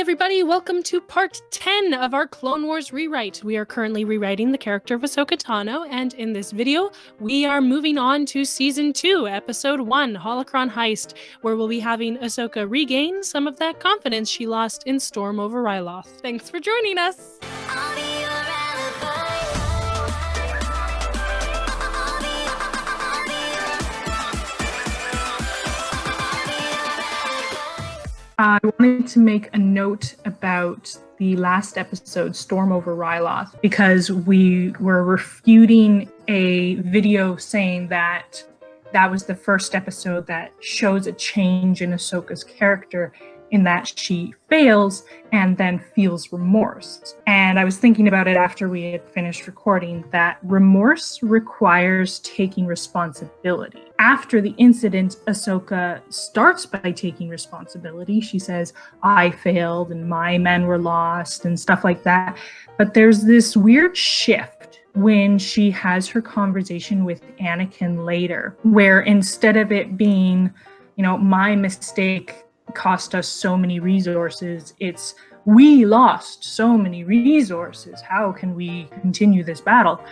everybody, welcome to part 10 of our Clone Wars rewrite. We are currently rewriting the character of Ahsoka Tano, and in this video, we are moving on to Season 2, Episode 1, Holocron Heist, where we'll be having Ahsoka regain some of that confidence she lost in Storm over Ryloth. Thanks for joining us! I wanted to make a note about the last episode, Storm over Ryloth, because we were refuting a video saying that that was the first episode that shows a change in Ahsoka's character in that she fails and then feels remorse. And I was thinking about it after we had finished recording that remorse requires taking responsibility. After the incident, Ahsoka starts by taking responsibility. She says, I failed and my men were lost and stuff like that. But there's this weird shift when she has her conversation with Anakin later, where instead of it being, my mistake cost us so many resources, it's we lost so many resources. How can we continue this battle?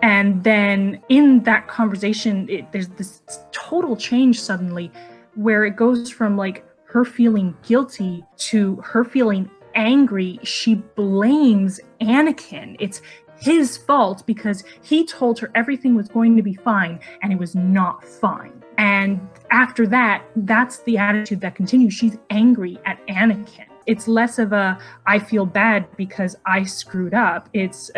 And then in that conversation, there's this total change suddenly where it goes from like her feeling guilty to her feeling angry. She blames Anakin. It's his fault because he told her everything was going to be fine and it was not fine. And after that, that's the attitude that continues. She's angry at Anakin. It's less of a, I feel bad because I screwed up. It's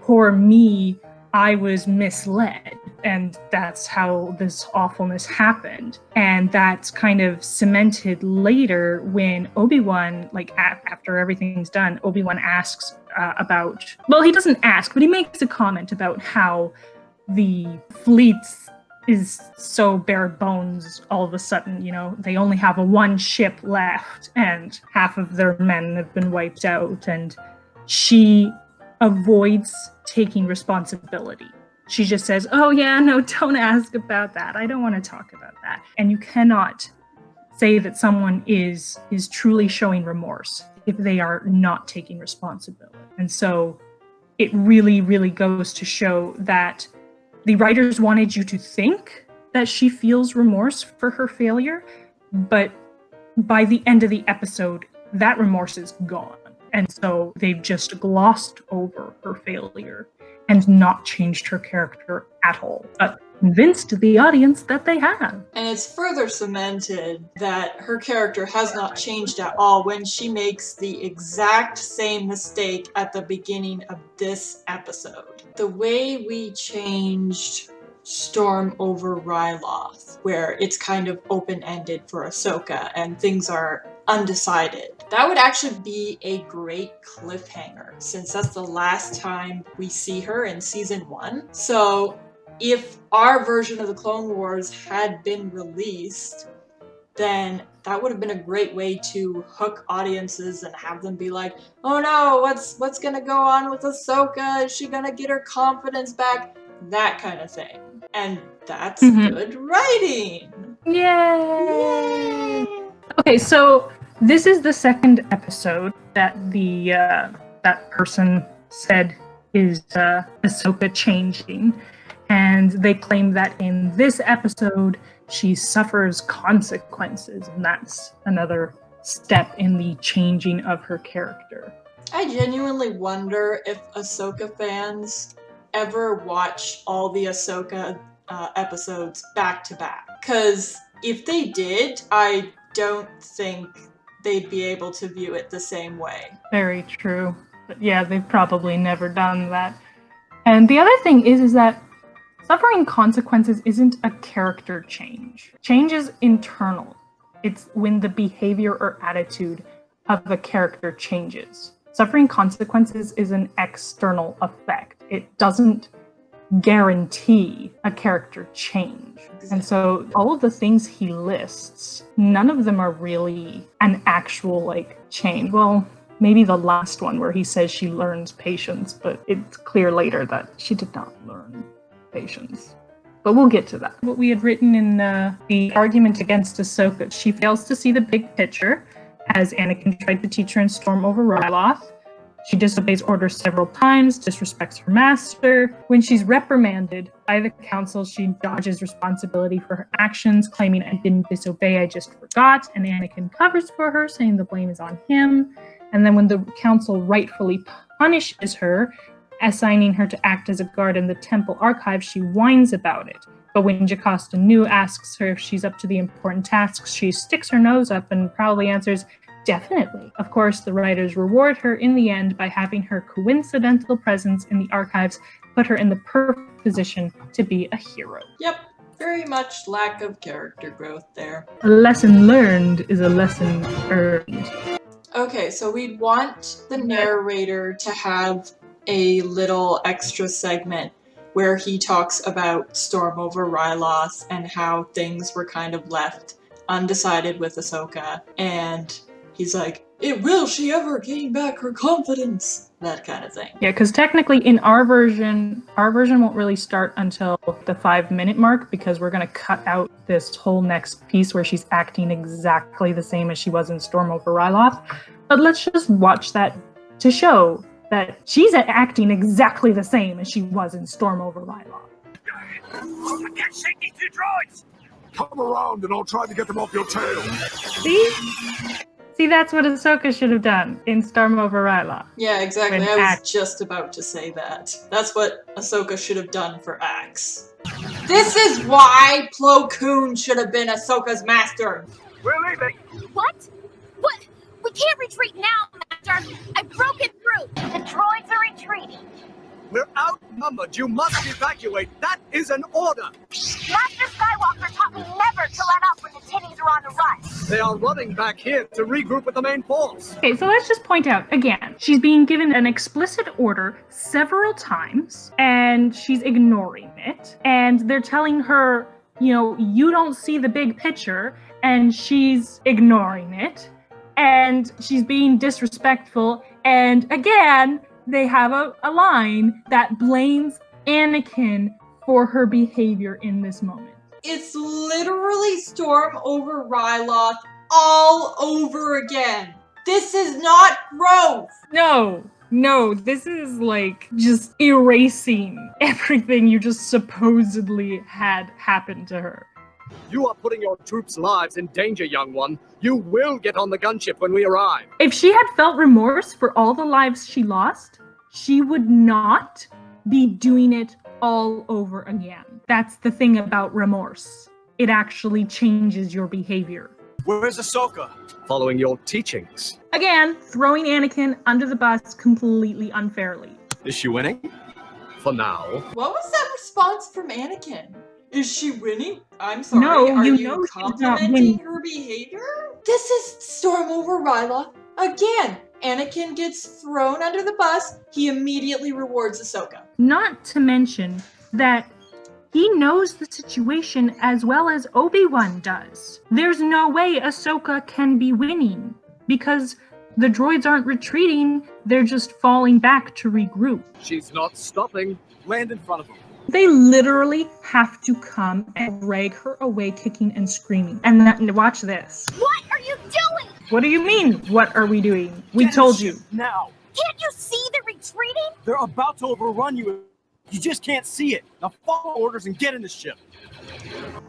poor me, I was misled. And that's how this awfulness happened. And that's kind of cemented later when Obi-Wan, after everything's done, Obi-Wan asks he doesn't ask, but he makes a comment about how the fleet is so bare bones all of a sudden. They only have one ship left and half of their men have been wiped out, and she avoids taking responsibility. She just says, oh yeah, no, don't ask about that. I don't want to talk about that. And you cannot say that someone is truly showing remorse if they are not taking responsibility. And so it really, really goes to show that the writers wanted you to think that she feels remorse for her failure, but by the end of the episode, that remorse is gone. And so they've just glossed over her failure and not changed her character at all, but convinced the audience that they have. And it's further cemented that her character has not changed at all when she makes the exact same mistake at the beginning of this episode. The way we changed Storm over Ryloth, where it's kind of open-ended for Ahsoka and things are undecided. That would actually be a great cliffhanger, since that's the last time we see her in Season 1. So if our version of the Clone Wars had been released, then that would have been a great way to hook audiences and have them be like, oh no, what's gonna go on with Ahsoka? Is she gonna get her confidence back? That kind of thing. And that's good writing! Yay! Okay, so this is the second episode that that person said is Ahsoka changing. And they claim that in this episode, she suffers consequences, and that's another step in the changing of her character. I genuinely wonder if Ahsoka fans ever watch all the Ahsoka episodes back to back. Because if they did, I don't think they'd be able to view it the same way. Very true. But yeah, they've probably never done that. And the other thing is that suffering consequences isn't a character change. Change is internal. It's when the behavior or attitude of a character changes. Suffering consequences is an external effect. It doesn't guarantee a character change. And so all of the things he lists, none of them are really an actual change. Well, maybe the last one where he says she learns patience, but it's clear later that she did not learn patience. But we'll get to that. What we had written in the argument against Ahsoka, she fails to see the big picture. as Anakin tried to teach her in Storm over Ryloth. She disobeys orders several times, disrespects her master. When she's reprimanded by the council, she dodges responsibility for her actions, claiming, "I didn't disobey, I just forgot." And Anakin covers for her, saying the blame is on him. And then when the council rightfully punishes her, assigning her to act as a guard in the temple archive, she whines about it. But when Jocasta Nu asks her if she's up to the important tasks, she sticks her nose up and proudly answers, "Definitely." Of course, the writers reward her in the end by having her coincidental presence in the archives put her in the perfect position to be a hero. Yep, very much lack of character growth there. A lesson learned is a lesson earned. Okay, so we want the narrator to have a little extra segment where he talks about Storm over Ryloth and how things were kind of left undecided with Ahsoka, and he's like, will she ever gain back her confidence? That kind of thing. Yeah, because technically in our version won't really start until the 5-minute mark, because we're going to cut out this whole next piece where she's acting exactly the same as she was in Storm over Ryloth. But let's just watch that to show that she's acting exactly the same as she was in Storm over Ryloth. Get shaky, two droids! Come around and I'll try to get them off your tail. See, that's what Ahsoka should have done in Storm over Ryloth. Yeah, exactly. I was just about to say that. That's what Ahsoka should have done for Axe. This is why Plo Koon should have been Ahsoka's master. We're leaving. What? What? We can't retreat now, Master. I've broken through. The droids are retreating. We're outnumbered. You must evacuate. That is an order. Master Skywalker taught me never to let up when the tinnies are on the run. They are running back here to regroup with the main force. Okay, so let's just point out, again, she's being given an explicit order several times, and she's ignoring it. And they're telling her, you don't see the big picture, and she's ignoring it. And she's being disrespectful, and again, they have a line that blames Anakin for her behavior in this moment. It's literally Storm over Ryloth all over again. This is not growth. No, this is like just erasing everything you just supposedly had happen to her. You are putting your troops' lives in danger, young one. You will get on the gunship when we arrive. If she had felt remorse for all the lives she lost, she would not be doing it all over again. That's the thing about remorse. It actually changes your behavior. Where's Ahsoka? Following your teachings. Again, throwing Anakin under the bus completely unfairly. Is she winning? For now. What was that response from Anakin? Is she winning? I'm sorry, No, are you you know she's not complimenting winning. her behavior? This is Storm over Ryloth again. Anakin gets thrown under the bus. He immediately rewards Ahsoka. Not to mention that he knows the situation as well as Obi-Wan does. There's no way Ahsoka can be winning because the droids aren't retreating, they're just falling back to regroup. She's not stopping. Land in front of them. They literally have to come and drag her away kicking and screaming. And watch this. What are you doing? What do you mean, what are we doing? We told you. Now. Can't you see they're retreating? They're about to overrun you. You just can't see it. Now follow orders and get in the ship.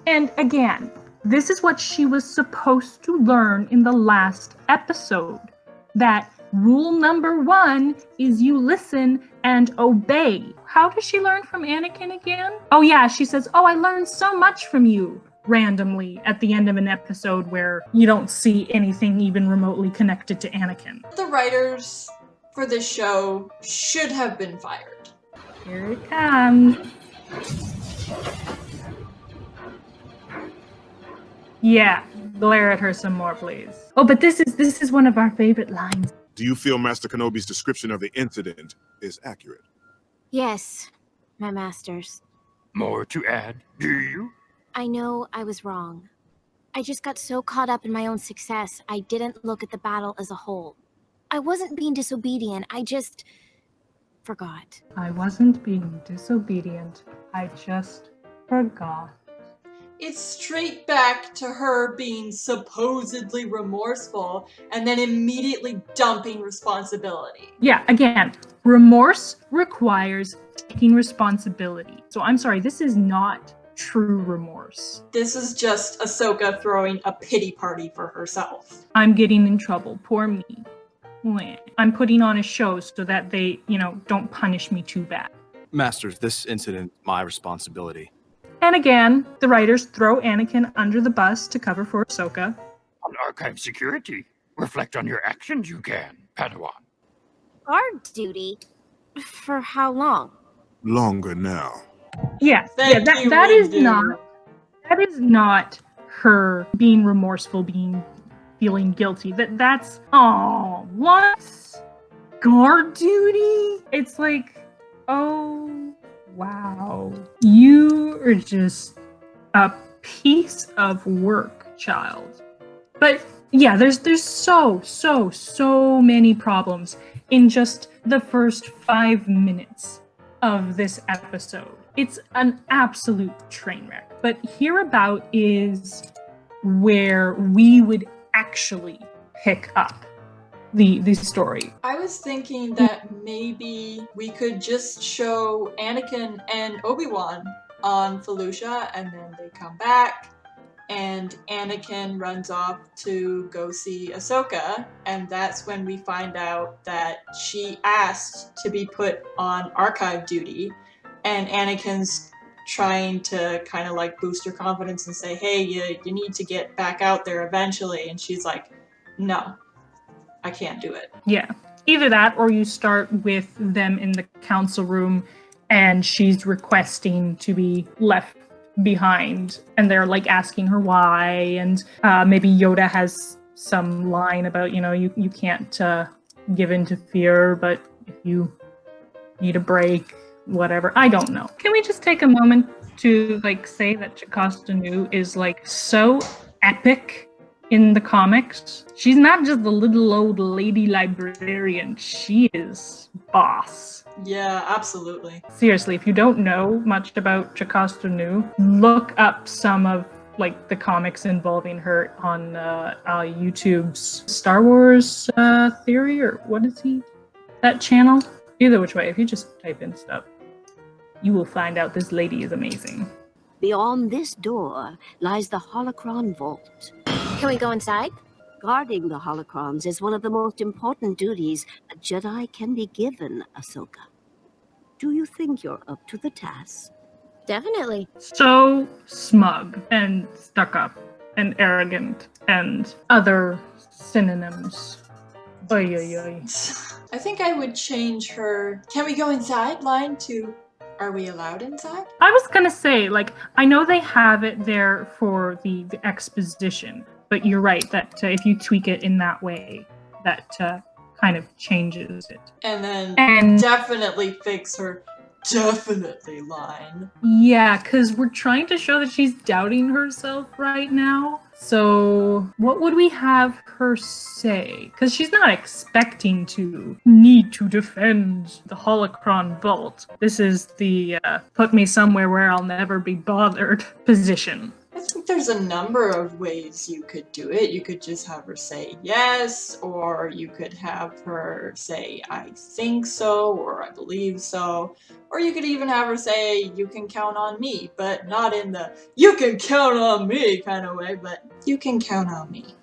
And again, this is what she was supposed to learn in the last episode. That rule number 1 is you listen and obey. How does she learn from Anakin again? Oh yeah, she says, "Oh, I learned so much from you," randomly at the end of an episode where you don't see anything even remotely connected to Anakin. The writers for this show should have been fired. Here it comes. Yeah, glare at her some more, please. Oh, but this is one of our favorite lines. Do you feel Master Kenobi's description of the incident is accurate? Yes, my masters. More to add, do you? I know I was wrong. I just got so caught up in my own success, I didn't look at the battle as a whole. I wasn't being disobedient, I just forgot. I wasn't being disobedient. I just forgot. it's straight back to her being supposedly remorseful and then immediately dumping responsibility. Yeah, again, remorse requires taking responsibility. So I'm sorry, this is not true remorse. This is just Ahsoka throwing a pity party for herself. I'm getting in trouble. Poor me. I'm putting on a show so that they, don't punish me too bad. Masters, this incident, my responsibility. And again, the writers throw Anakin under the bus to cover for Ahsoka. On archive security. Reflect on your actions, you can, Padawan. Guard duty? For how long? Longer now. Yeah, Thank you, that is Windu. that is not her being remorseful, feeling guilty. That's what? Guard duty? It's like, oh wow. You are just a piece of work, child. But yeah, there's so many problems in just the first 5 minutes of this episode. It's an absolute train wreck. But hereabout is where we would actually pick up the story. I was thinking that maybe we could just show Anakin and Obi-Wan on Felucia, and then they come back, and Anakin runs off to go see Ahsoka, and that's when we find out that she asked to be put on archive duty, and Anakin's trying to kind of like boost her confidence and say, hey, you need to get back out there eventually, and she's like, no, I can't do it. Yeah, either that or you start with them in the council room and she's requesting to be left behind and they're like asking her why, and maybe Yoda has some line about, you can't give in to fear, but if you need a break, whatever. I don't know. Can we just take a moment to say that Jocasta Nu is so epic in the comics? She's not just the little old lady librarian. She is boss. Yeah, absolutely. Seriously, if you don't know much about Jocasta Nu, look up some of the comics involving her on YouTube's Star Wars Theory, or what is that channel? Either which way, if you just type in stuff, you will find out this lady is amazing. Beyond this door lies the Holocron Vault. Can we go inside? Guarding the holocrons is one of the most important duties a Jedi can be given, Ahsoka. Do you think you're up to the task? Definitely. So smug and stuck up and arrogant and other synonyms. Oy, oy, oy. I think I would change her "Can we go inside?" line to "Are we allowed inside?" I was gonna say, I know they have it there for the exposition, but you're right that if you tweak it in that way, that kind of changes it. And then And definitely fix her "definitely" line. yeah, because we're trying to show that she's doubting herself right now. So what would we have her say? Because she's not expecting to need to defend the Holocron Vault. This is the put me somewhere where I'll never be bothered position. I think there's a number of ways you could do it. You could just have her say yes, or you could have her say "I think so," or "I believe so," or you could even have her say "You can count on me," but not in the "you can count on me" kind of way, but "You can count on me."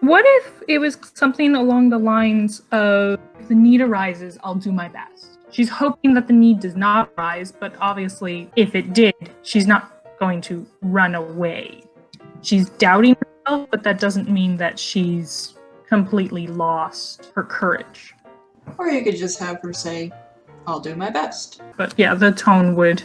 What if it was something along the lines of, if the need arises, I'll do my best? She's hoping that the need does not arise, but obviously if it did, she's not going to run away. She's doubting herself, but that doesn't mean that she's completely lost her courage. Or you could just have her say, "I'll do my best." But yeah, the tone would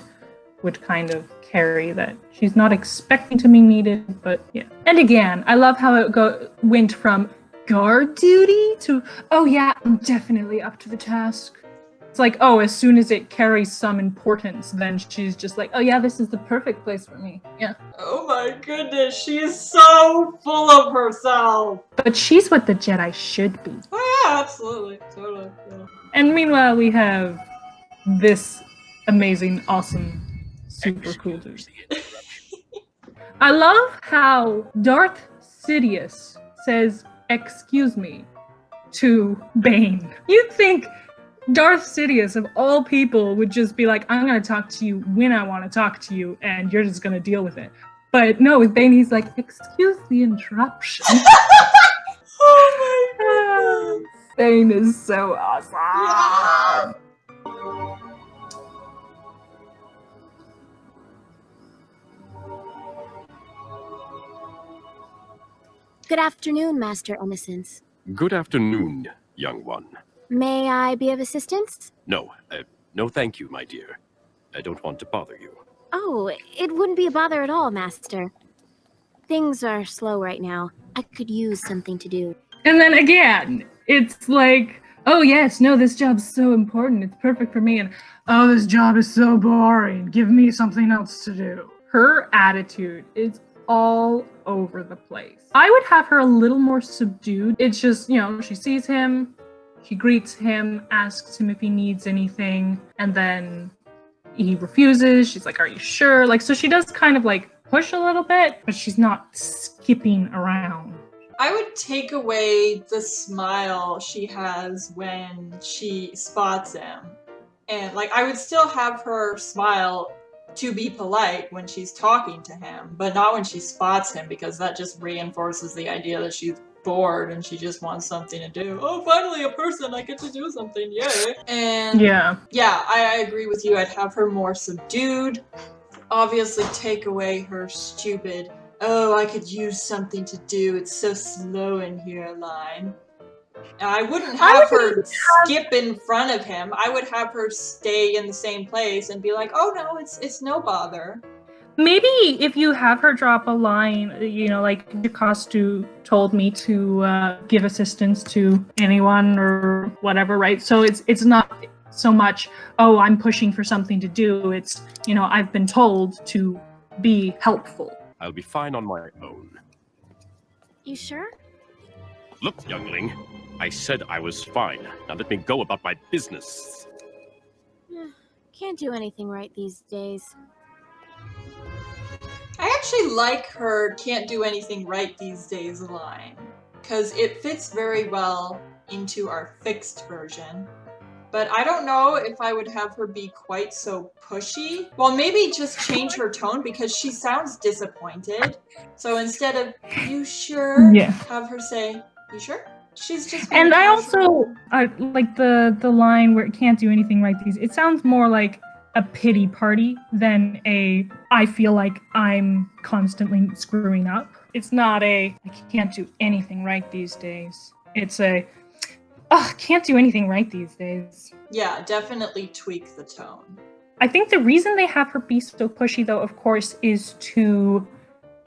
kind of carry that she's not expecting to be needed, but yeah. And again, I love how it went from guard duty to, oh yeah, I'm definitely up to the task. It's like, oh, as soon as it carries some importance, then she's just like, oh yeah, this is the perfect place for me. Yeah. Oh my goodness, she is so full of herself. But she's what the Jedi should be. Oh yeah, absolutely. Totally. Yeah. And meanwhile, we have this amazing, awesome, super cool dude. I love how Darth Sidious says, "Excuse me," to Bane. You'd think Darth Sidious, of all people, would just be like, "I'm going to talk to you when I want to talk to you, and you're just going to deal with it." But no, with Bane, he's like, "Excuse the interruption." Oh my goodness. Bane is so awesome. Yeah. Good afternoon, Master Innocence. Good afternoon, young one. May I be of assistance? No, no thank you, my dear. I don't want to bother you. Oh, it wouldn't be a bother at all, Master. Things are slow right now. I could use something to do. And then again, it's like, "Oh yes, no, this job's so important. It's perfect for me." And, "Oh, this job is so boring. Give me something else to do." Her attitude is all over the place. I would have her a little more subdued. It's just, she sees him, she greets him, asks him if he needs anything, and then he refuses. She's like, "Are you sure?" So she does kind of push a little bit, but she's not skipping around. I would take away the smile she has when she spots him. And I would still have her smile to be polite when she's talking to him, but not when she spots him, because that just reinforces the idea that she's bored and she just wants something to do. "Oh, finally a person, I get to do something, yay." And yeah, I agree with you. I'd have her more subdued. Obviously take away her stupid, "Oh, I could use something to do, it's so slow in here" line. I wouldn't have her skip in front of him. I would have her stay in the same place and be like, "Oh no, it's no bother." Maybe if you have her drop a line, like Jocasta told me to give assistance to anyone or whatever, right? So it's not so much, "Oh, I'm pushing for something to do." It's, I've been told to be helpful. I'll be fine on my own. You sure? Look, youngling, I said I was fine. Now let me go about my business. Can't do anything right these days. I actually like her "can't do anything right these days" line, because it fits very well into our fixed version. But I don't know if I would have her be quite so pushy. Well, maybe just change her tone, because she sounds disappointed. So instead of "You sure?" have her say, "You sure?" She's just. And I also like the line where it "can't do anything right these." It sounds more like a pity party than a "I feel like I'm constantly screwing up." It's not a "I can't do anything right these days." It's a "can't do anything right these days." Yeah, definitely tweak the tone. I think the reason they have her be so pushy, though, of course, is to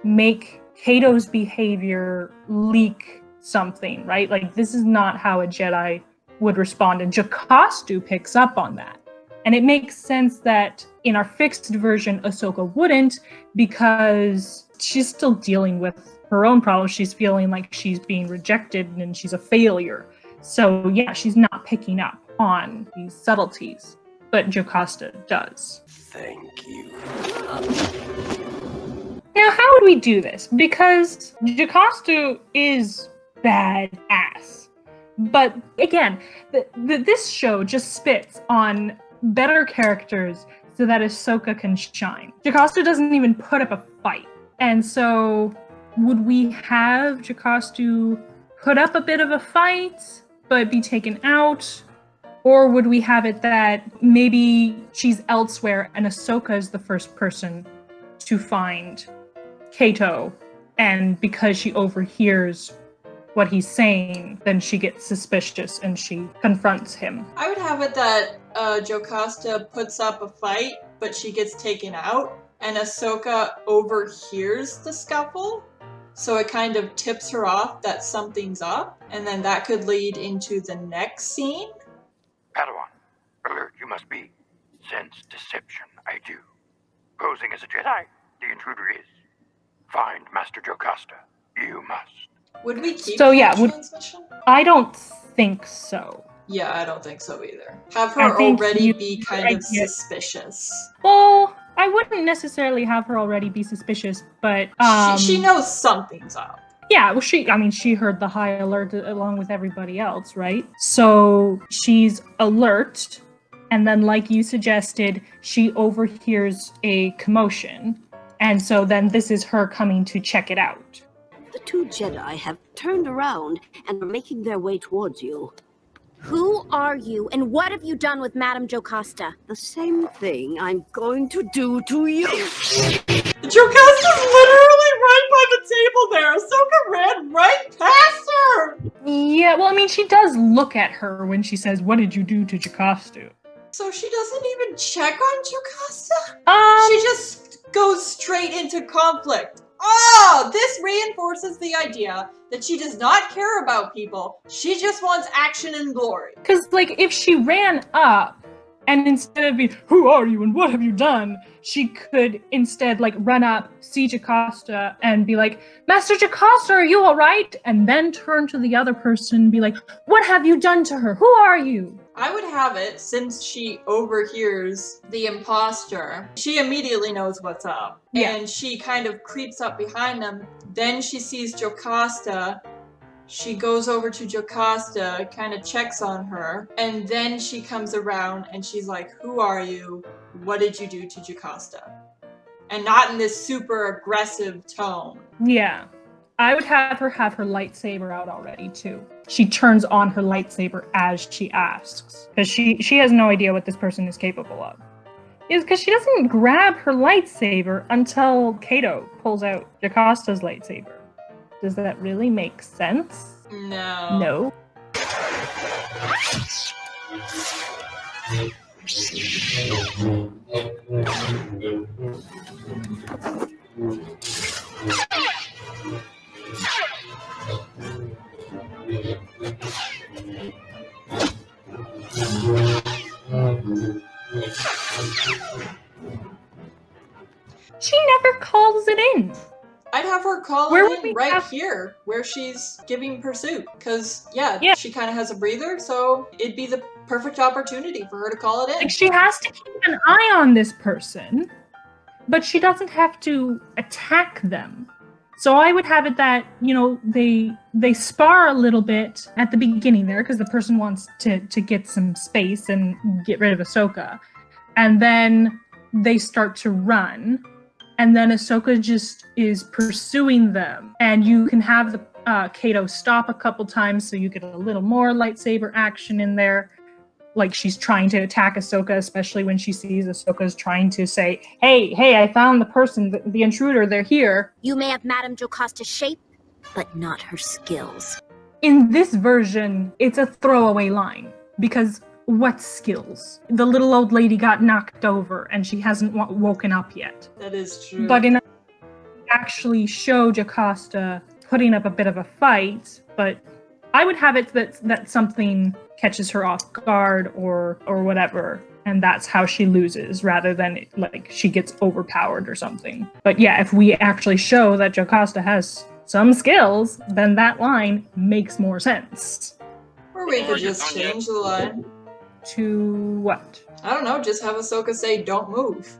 make Kato's behavior leak something, right? This is not how a Jedi would respond, and Jocasta picks up on that. And it makes sense that in our fixed version, Ahsoka wouldn't, because she's still dealing with her own problems. She's feeling like she's being rejected and she's a failure. So yeah, she's not picking up on these subtleties, but Jocasta does. Thank you. Now, how would we do this? Because Jocasta is badass. But again, this show just spits on better characters so that Ahsoka can shine. Jocasta doesn't even put up a fight. And so would we have Jocasta put up a bit of a fight but be taken out? Or would we have it that maybe she's elsewhere and Ahsoka is the first person to find Kato, and because she overhears what he's saying, then she gets suspicious and she confronts him? I would have it that Jocasta puts up a fight, but she gets taken out, and Ahsoka overhears the scuffle, so it kind of tips her off that something's up, and then that could lead into the next scene. Padawan, alert you must be. Sense deception, I do. Posing as a Jedi, the intruder is. Find Master Jocasta. You must. Would we keep transmission? I don't think so. Yeah, I don't think so either. Have her already be kind of suspicious. Well, I wouldn't necessarily have her already be suspicious, but she knows something's up. Yeah, well, she heard the high alert along with everybody else, right? So she's alert, and then, like you suggested, she overhears a commotion, and so then this is her coming to check it out. The two Jedi have turned around and are making their way towards you. Who are you, and what have you done with Madame Jocasta? The same thing I'm going to do to you. Jocasta's literally right by the table there. Ahsoka ran right past her. Yeah, well, I mean, she does look at her when she says, "What did you do to Jocasta?" So she doesn't even check on Jocasta? She just goes straight into conflict. Oh, this reinforces the idea that she does not care about people. She just wants action and glory. Because, like, if she ran up, and instead of being, "Who are you and what have you done?" she could instead, like, run up, see Jocasta, and be like, "Master Jocasta, are you alright?" And then turn to the other person and be like, "What have you done to her? Who are you?" I would have it, since she overhears the imposter, she immediately knows what's up. Yeah. And she kind of creeps up behind them. Then she sees Jocasta. She goes over to Jocasta, kind of checks on her, and then she comes around and she's like, "Who are you? What did you do to Jocasta?" And not in this super aggressive tone. Yeah. I would have her lightsaber out already, too. She turns on her lightsaber as she asks. Because she has no idea what this person is capable of. Is because she doesn't grab her lightsaber until Kato pulls out Jocasta's lightsaber. Does that really make sense? No. No. She never calls it in. I'd have her call Where it would we in right have- here, where she's giving pursuit. Because, yeah, Yeah. she kind of has a breather, so it'd be the perfect opportunity for her to call it in. Like, she has to keep an eye on this person, but she doesn't have to attack them. So I would have it that, you know, they spar a little bit at the beginning there, because the person wants to get some space and get rid of Ahsoka. And then they start to run. And then Ahsoka just is pursuing them. And you can have the Kato stop a couple times so you get a little more lightsaber action in there. Like, she's trying to attack Ahsoka, especially when she sees Ahsoka's trying to say, hey, I found the person, the intruder, they're here. You may have Madame Jocasta's shape, but not her skills. In this version, it's a throwaway line. Because what skills? The little old lady got knocked over and she hasn't woken up yet. That is true. But in actually show Jocasta putting up a bit of a fight, but I would have it that something catches her off guard or whatever, and that's how she loses, rather than like she gets overpowered or something. But yeah, if we actually show that Jocasta has some skills, then that line makes more sense. Or we could just change the line. To what? I don't know, just have Ahsoka say, "Don't move."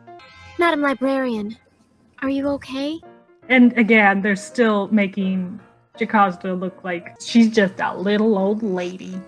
Madam Librarian, are you okay? And again, they're still making Jocasta look like she's just a little old lady,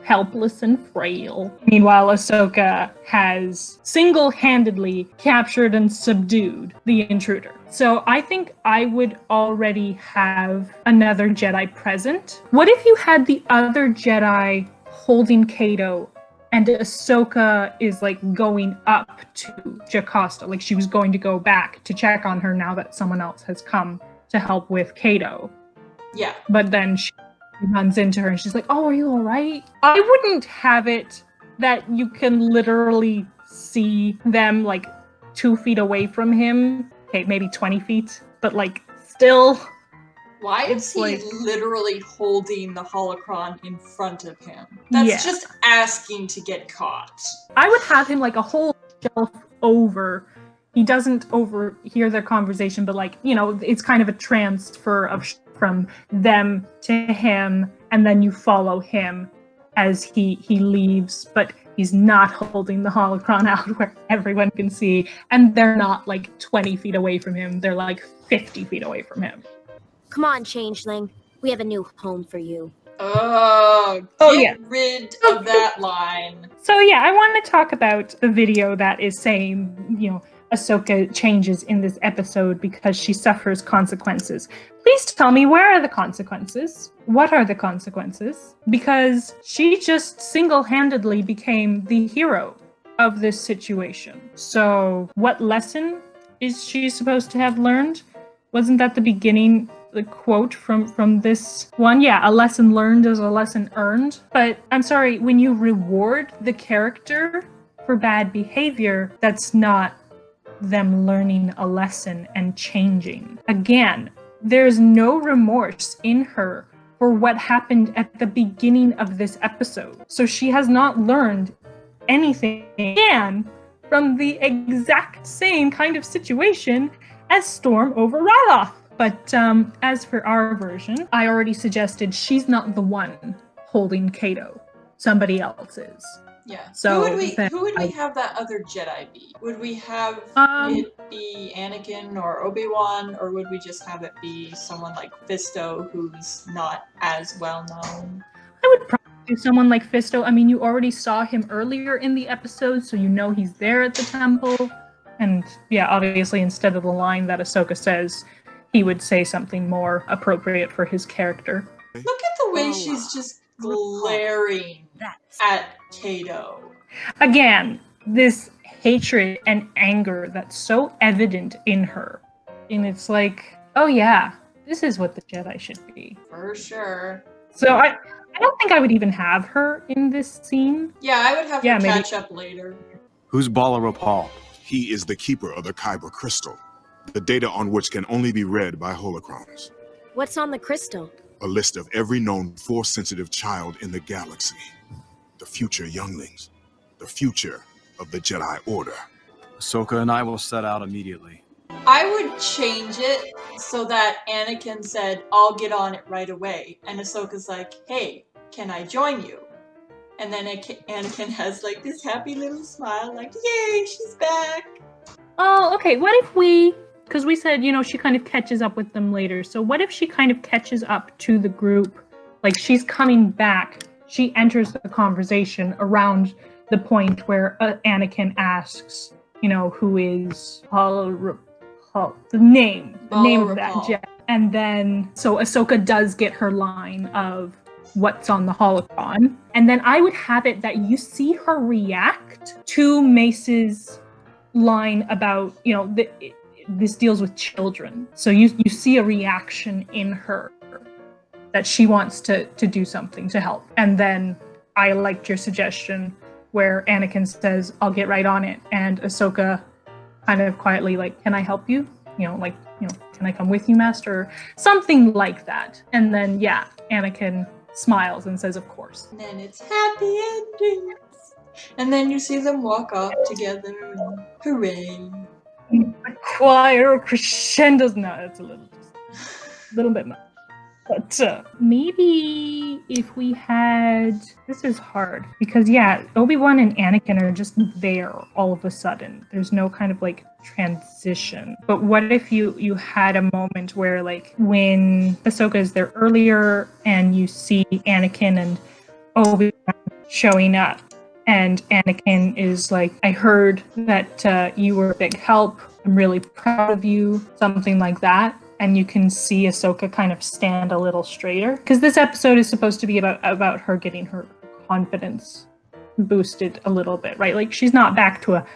helpless and frail. Meanwhile, Ahsoka has single-handedly captured and subdued the intruder. So I think I would already have another Jedi present. What if you had the other Jedi holding Kato and Ahsoka is like going up to Jocasta, like she was going to go back to check on her now that someone else has come to help with Kato. Yeah. But then she runs into her and she's like, "Oh, are you all right?" I wouldn't have it that you can literally see them like 2 feet away from him. Okay, maybe 20 feet, but like still. Why is It's he like- literally holding the holocron in front of him? That's Yeah. just asking to get caught. I would have him like a whole shelf over. He doesn't overhear their conversation, but like, you know, it's kind of a transfer of from them to him, and then you follow him as he leaves, but he's not holding the holocron out where everyone can see, and they're not like 20 feet away from him, they're like 50 feet away from him. Come on, Changeling. We have a new home for you. Get rid of that line. So yeah, I want to talk about the video that is saying, you know, Ahsoka changes in this episode because she suffers consequences. Please tell me, where are the consequences? What are the consequences? Because she just single-handedly became the hero of this situation. So what lesson is she supposed to have learned? Wasn't that the beginning, the quote from this one? Yeah, a lesson learned is a lesson earned. But I'm sorry, when you reward the character for bad behavior, that's not them learning a lesson and changing. Again, there's no remorse in her for what happened at the beginning of this episode. So she has not learned anything again from the exact same kind of situation as Storm over Ryloth. But as for our version, I already suggested she's not the one holding Kato. Somebody else is. Yeah. So who would we have that other Jedi be? Would we have it be Anakin or Obi-Wan, or would we just have it be someone like Fisto, who's not as well known? I would probably do someone like Fisto. I mean, you already saw him earlier in the episode, so you know he's there at the temple. And yeah, obviously, instead of the line that Ahsoka says, he would say something more appropriate for his character. Look at the way she's just glaring at Kato. Again, this hatred and anger that's so evident in her. And it's like, oh yeah, this is what the Jedi should be. For sure. So I don't think I would even have her in this scene. Yeah, I would have her catch up later. Who's Bala Rapal? He is the keeper of the Kyber crystal, the data on which can only be read by holocrons. What's on the crystal? A list of every known Force-sensitive child in the galaxy. The future younglings. The future of the Jedi Order. Ahsoka and I will set out immediately. I would change it so that Anakin said, I'll get on it right away. And Ahsoka's like, hey, can I join you? And then Anakin has like this happy little smile, like, yay, she's back. Oh, okay. What if we, because we said, you know, she kind of catches up with them later. So what if she kind of catches up to the group? Like she's coming back. She enters the conversation around the point where Anakin asks, you know, who is the name of that Jedi. And then, so Ahsoka does get her line of what's on the holocron. And then I would have it that you see her react to Mace's line about, you know, this deals with children. So you see a reaction in her that she wants to do something to help. And then I liked your suggestion where Anakin says, I'll get right on it. And Ahsoka kind of quietly like, can I help you? You know, like, you know, can I come with you, Master? Something like that. And then, yeah, Anakin smiles and says, of course. And then it's happy endings. And then you see them walk off together. Hooray. The choir crescendos. No, that's a little bit much. But maybe if we had, this is hard because yeah, Obi-Wan and Anakin are just there all of a sudden. There's no kind of like transition. But what if you had a moment where like when Ahsoka is there earlier and you see Anakin and Obi-Wan showing up and Anakin is like, I heard that you were a big help. I'm really proud of you. Something like that. And you can see Ahsoka kind of stand a little straighter. Because this episode is supposed to be about her getting her confidence boosted a little bit, right? Like she's not back to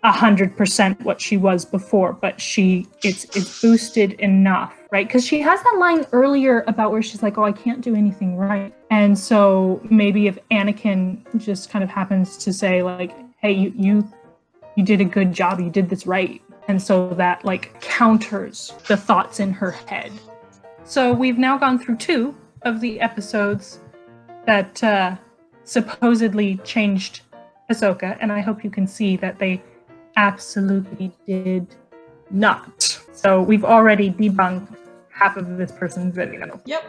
100% what she was before, but it's boosted enough, right? Because she has that line earlier about where she's like, oh, I can't do anything right. And so maybe if Anakin just kind of happens to say like, hey, you did a good job, you did this right. And so that like counters the thoughts in her head. So we've now gone through 2 of the episodes that supposedly changed Ahsoka, and I hope you can see that they absolutely did not. So we've already debunked half of this person's video. Yep,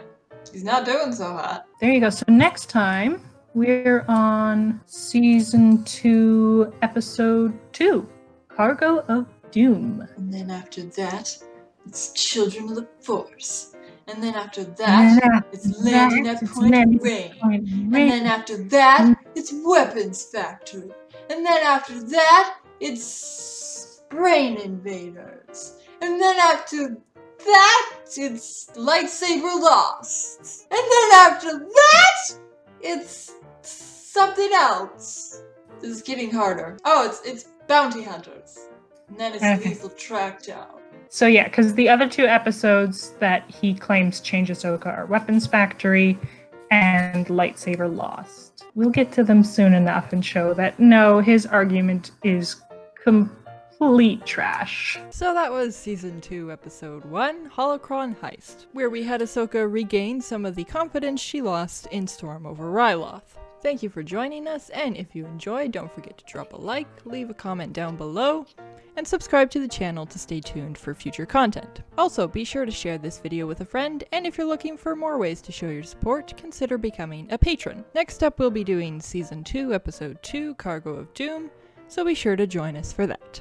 she's not doing so hot. There you go. So next time We're on season 2, episode 2, Cargo of Doom. And then after that, it's Children of the Force. And then after that, it's Landing at Point Range. And then after that, it's Weapons Factory. And then after that, it's Brain Invaders. And then after that, it's Lightsaber Lost. And then after that, it's something else. This is getting harder. Oh, it's Bounty Hunters. And then it's Lethal Trackdown. So yeah, because the other 2 episodes that he claims change Ahsoka are Weapons Factory and Lightsaber Lost. We'll get to them soon enough and show that no, his argument is complete trash. So that was Season 2, Episode 1, Holocron Heist, where we had Ahsoka regain some of the confidence she lost in Storm over Ryloth. Thank you for joining us, and if you enjoyed, don't forget to drop a like, leave a comment down below, and subscribe to the channel to stay tuned for future content. Also, be sure to share this video with a friend, and if you're looking for more ways to show your support, consider becoming a patron. Next up, we'll be doing Season 2, Episode 2, Cargo of Doom, so be sure to join us for that.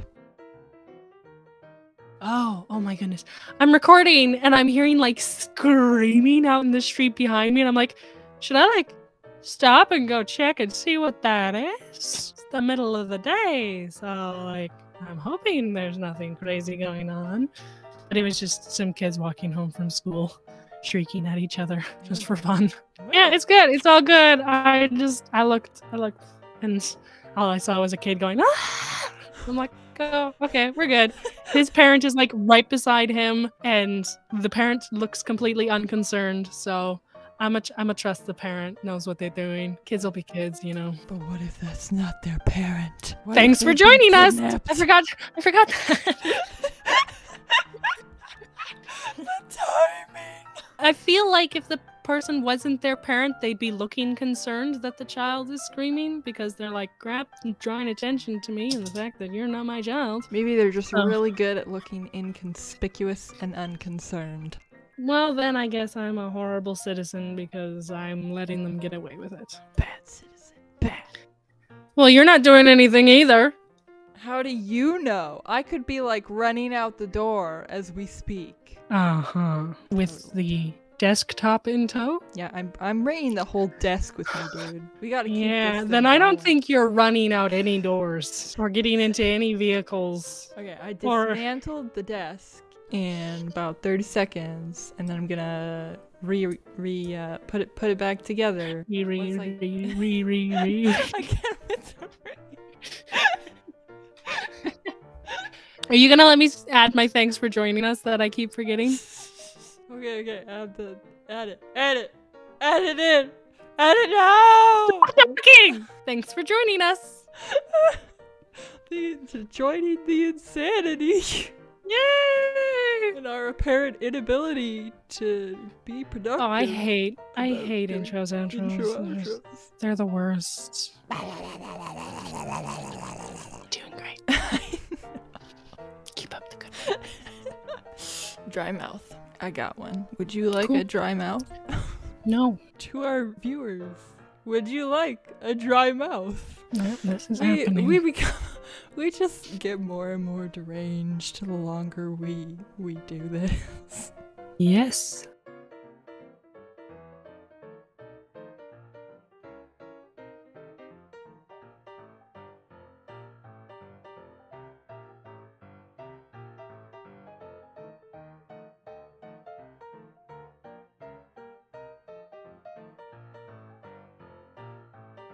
Oh my goodness. I'm recording and I'm hearing like screaming out in the street behind me, and I'm like, should I like stop and go check and see what that is? It's the middle of the day, so like I'm hoping there's nothing crazy going on. But it was just some kids walking home from school shrieking at each other just for fun. Yeah, it's good. It's all good. I looked and all I saw was a kid going, ah! I'm like, oh, okay, we're good. His parent is like right beside him, and the parent looks completely unconcerned, so I'm a trust the parent knows what they're doing. Kids will be kids, you know. But what if that's not their parent? What Thanks for joining us. I forgot that. The timing. I feel like if the person wasn't their parent, they'd be looking concerned that the child is screaming, because they're like, drawing attention to me and the fact that you're not my child. Maybe they're just really good at looking inconspicuous and unconcerned. Well, then I guess I'm a horrible citizen because I'm letting them get away with it. Bad citizen. Bad. Well, you're not doing anything either. How do you know? I could be like running out the door as we speak. Uh-huh. With the desktop in tow? Yeah, I'm bringing the whole desk with me, dude. We gotta keep this then I don't going. think you're running out any doors or getting into any vehicles. Okay, I dismantled the desk in about 30 seconds, and then I'm gonna put it back together. I can't with the Are you gonna let me add my thanks for joining us that I keep forgetting? Okay, add it in! Add it now! Debunking! Thanks for joining us! Joining the insanity! Yay! And our apparent inability to be productive. Oh, I hate intros. Intros. They're the worst. Doing great. Keep up the good work. Dry mouth. I got one. Would you like a dry mouth? No. To our viewers, would you like a dry mouth? No, this is happening. We just get more and more deranged the longer we do this. Yes.